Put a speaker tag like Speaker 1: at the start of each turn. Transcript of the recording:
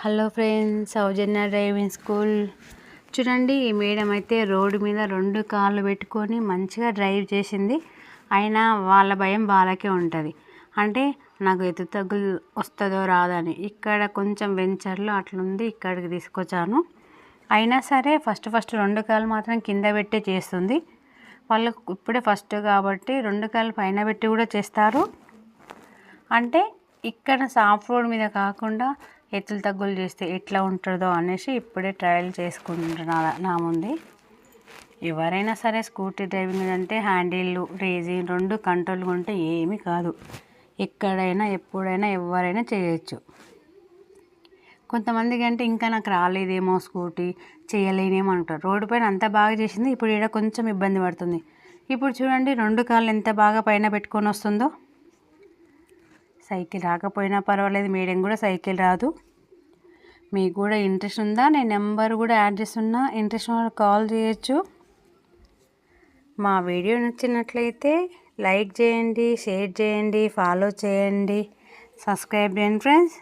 Speaker 1: Hello friends, సౌజన్య driving school. చూడండి, ఈ madam అయితే రోడ్డు మీద 2 కార్లు పెట్టుకొని మంచిగా డ్రైవ్ చేసింది. అయినా వాళ్ళ భయం వాళ్ళకే ఉంటుంది. అంటే నాకు ఎత్తు తగ్గులు వస్తుందో రాదని. ఇక్కడ కొంచెం వెంచర్లో అట్లుంది, ఇక్కడికి తీసుకొచ్చాను. అయినా సరే ఫస్ట్ 2 కార్లు మాత్రం కింద పెట్టే చేస్తుంది. వాళ్ళకు ఇప్పుడే ఫస్ట్ కాబట్టి 2 కార్లు పైన పెట్టి కూడా చేస్తారు. అంటే ఇక్కడ సాఫ్ట్ రోడ్ మీద కాకుండా ఎత్తులు తగ్గులు చేస్తే ఎట్లా ఉంటుందో అనేసి ఇప్పుడే ట్రయల్ చేసుకుంటున్నా నా ముందు. ఎవరైనా సరే స్కూటీ డ్రైవింగ్ అంటే హ్యాండిల్ రేజింగ్ 2 కంట్రోల్గా ఉంటే ఏమీ కాదు. ఎక్కడైనా ఎప్పుడైనా ఎవరైనా చేయొచ్చు. కొంతమందికి అంటే ఇంకా నాకు రాలేదేమో స్కూటీ చేయలేనేమో అంటారు. రోడ్డు పైన అంత బాగా చేసింది, ఇప్పుడు ఇక్కడ కొంచెం ఇబ్బంది పడుతుంది. ఇప్పుడు చూడండి 2 కార్లు ఎంత బాగా పైన పెట్టుకొని వస్తుందో. సైకిల్ రాకపోయినా పర్వాలేదు, మేడం కూడా సైకిల్ రాదు. మీకు కూడా ఇంట్రెస్ట్ ఉందా? నేను నెంబర్ కూడా యాడ్ చేస్తున్నా, ఇంట్రెస్ట్ ఉన్న కాల్ చేయొచ్చు. మా వీడియో నచ్చినట్లయితే లైక్ చేయండి, షేర్ చేయండి, ఫాలో చేయండి, సబ్స్క్రైబ్ చేయండి ఫ్రెండ్స్.